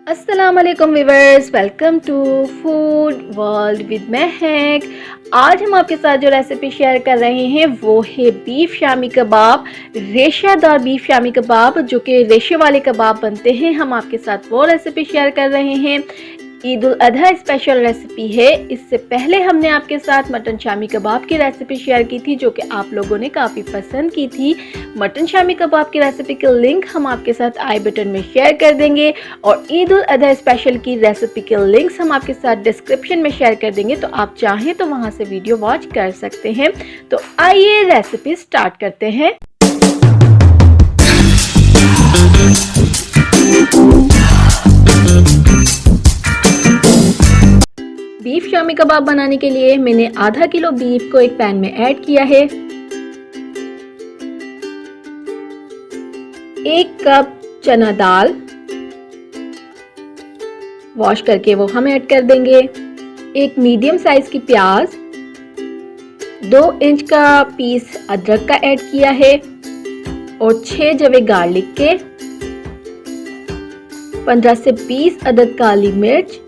अस्सलामुअलैकुम viewers, welcome to food world with Mahek. आज हम आपके साथ जो रेसिपी शेयर कर रहे हैं वो है बीफ शामी कबाब, रेशेदार बीफ शामी कबाब जो कि रेशे वाले कबाब बनते हैं। हम आपके साथ वो रेसिपी शेयर कर रहे हैं। ईद उल अधा स्पेशल रेसिपी है। इससे पहले हमने आपके साथ मटन शामी कबाब की रेसिपी शेयर की थी जो कि आप लोगों ने काफ़ी पसंद की थी। मटन शामी कबाब की रेसिपी के लिंक हम आपके साथ आई बटन में शेयर कर देंगे और ईद उल अधा स्पेशल की रेसिपी के लिंक्स हम आपके साथ डिस्क्रिप्शन में शेयर कर देंगे, तो आप चाहें तो वहां से वीडियो वॉच कर सकते हैं। तो आइए रेसिपी स्टार्ट करते हैं। बीफ शामी कबाब बनाने के लिए मैंने आधा किलो बीफ को एक पैन में ऐड किया है। 1 कप चना दाल वॉश करके वो हम ऐड कर देंगे। 1 मीडियम साइज की प्याज, 2 इंच का पीस अदरक का ऐड किया है और 6 जवे गार्लिक के, 15 से 20 अदद काली मिर्च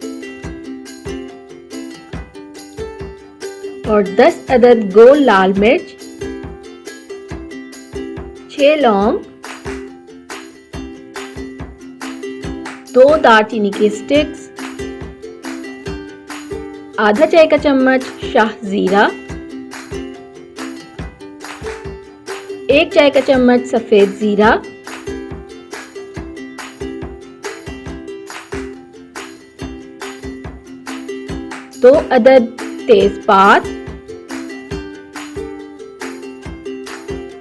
और 10 अदद गोल लाल मिर्च, 6 लौंग, 2 दालचीनी के स्टिक्स, आधा चाय का चम्मच शाह जीरा, 1 चाय का चम्मच सफेद जीरा, 2 अदद तेजपात,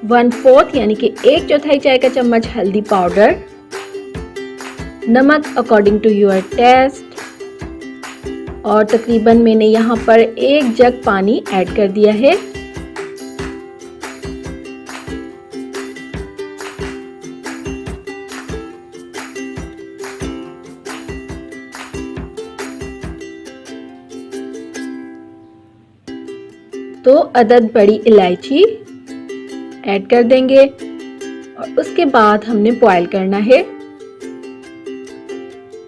1/4 यानी कि 1/4 चाय का चम्मच हल्दी पाउडर, नमक अकॉर्डिंग टू योर टेस्ट और तकरीबन मैंने यहाँ पर 1 जग पानी ऐड कर दिया है। तो अदद बड़ी इलायची ऐड कर देंगे और उसके बाद हमने बॉयल करना है।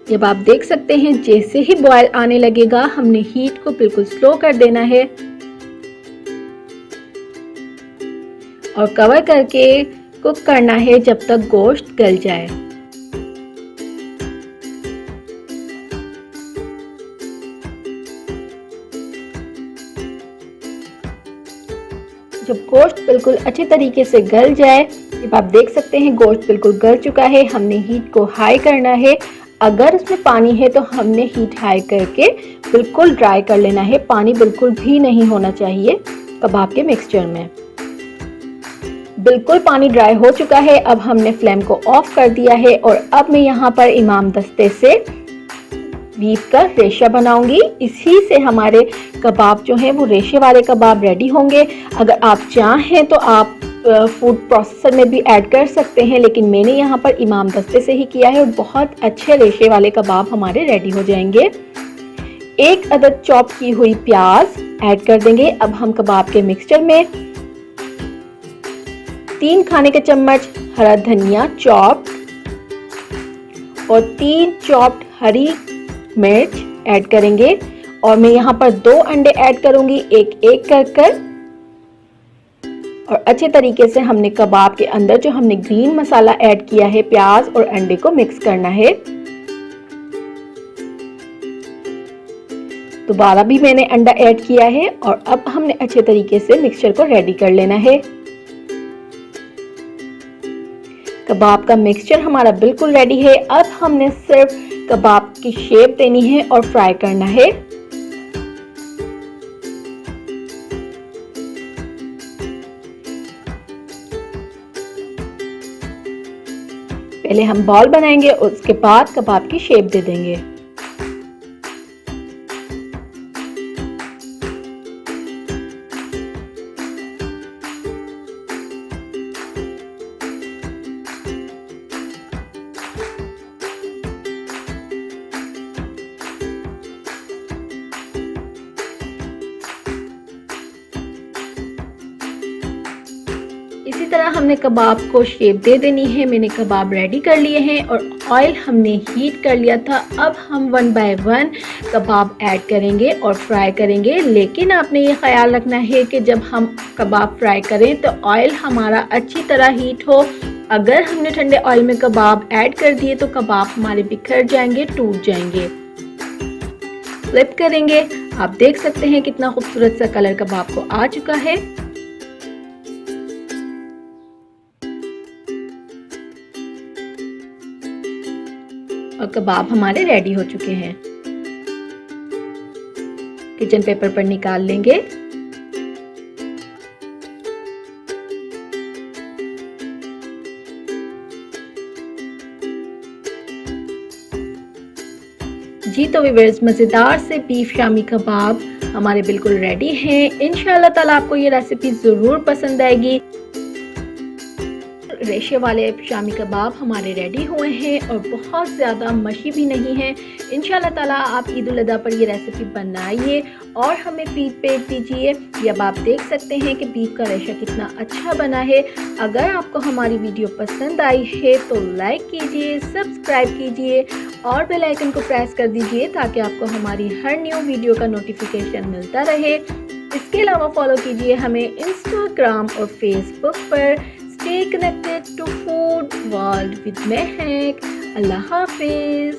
जब आप देख सकते हैं जैसे ही बॉयल आने लगेगा हमने हीट को बिल्कुल स्लो कर देना है और कवर करके कुक करना है जब तक गोश्त गल जाए। जब गोश्त बिल्कुल अच्छे तरीके से गल जाए, जब आप देख सकते हैं गोश्त बिल्कुल गल चुका है, हमने हीट को हाई करना है। अगर उसमें पानी है तो हमने हीट हाई करके बिल्कुल ड्राई कर लेना है। पानी बिल्कुल भी नहीं होना चाहिए कबाब के मिक्सचर में। बिल्कुल पानी ड्राई हो चुका है। अब हमने फ्लेम को ऑफ कर दिया है और अब मैं यहाँ पर इमाम दस्ते से बीफ का रेशा बनाऊंगी। इसी से हमारे कबाब जो हैं वो रेशे वाले कबाब रेडी होंगे। अगर आप चाहें तो आप फूड प्रोसेसर में भी ऐड कर सकते हैं, लेकिन मैंने यहाँ पर इमाम दस्ते से ही किया है और बहुत अच्छे रेशे वाले कबाब हमारे रेडी हो जाएंगे। 1 अदद चॉप की हुई प्याज ऐड कर देंगे। अब हम कबाब के मिक्सचर में 3 खाने के चम्मच हरा धनिया चॉप और 3 चॉप्ड हरी मिर्च ऐड करेंगे और मैं यहाँ पर 2 अंडे ऐड करूंगी, एक कर और अच्छे तरीके से हमने कबाब के अंदर जो हमने ग्रीन मसाला ऐड किया है प्याज और अंडे को मिक्स करना है। दोबारा भी मैंने अंडा ऐड किया है और अब हमने अच्छे तरीके से मिक्सचर को रेडी कर लेना है। कबाब का मिक्सचर हमारा बिल्कुल रेडी है। अब हमने सिर्फ कबाब की शेप देनी है और फ्राई करना है। पहले हम बॉल बनाएंगे और उसके बाद कबाब की शेप दे देंगे। इसी तरह हमने कबाब को शेप दे देनी है। मैंने कबाब रेडी कर लिए हैं और ऑयल हमने हीट कर लिया था। अब हम 1 बाय 1 कबाब ऐड करेंगे और फ्राई करेंगे, लेकिन आपने ये ख्याल रखना है कि जब हम कबाब फ्राई करें तो ऑयल हमारा अच्छी तरह हीट हो। अगर हमने ठंडे ऑयल में कबाब ऐड कर दिए तो कबाब हमारे बिखर जाएंगे, टूट जाएंगे। फ्लिप करेंगे, आप देख सकते हैं कितना खूबसूरत सा कलर कबाब को आ चुका है। और कबाब हमारे रेडी हो चुके हैं। किचन पेपर पर निकाल लेंगे। जी तो व्यूअर्स, मज़ेदार से बीफ शामी कबाब हमारे बिल्कुल रेडी हैं। इंशाल्लाह ताला आपको ये रेसिपी ज़रूर पसंद आएगी। रेशे वाले शामी कबाब हमारे रेडी हुए हैं और बहुत ज़्यादा मशी भी नहीं है। इंशाल्लाह ताला आप ईद उल अज़हा पर ये रेसिपी बनाइए और हमें फीडबैक दीजिए। ये अब आप देख सकते हैं कि बीफ का रेशा कितना अच्छा बना है। अगर आपको हमारी वीडियो पसंद आई है तो लाइक कीजिए, सब्सक्राइब कीजिए और बेल आइकन को प्रेस कर दीजिए ताकि आपको हमारी हर न्यू वीडियो का नोटिफिकेशन मिलता रहे। इसके अलावा फॉलो कीजिए हमें इंस्टाग्राम और फेसबुक पर। Stay connected to Food World with Mehek. Allah Hafiz.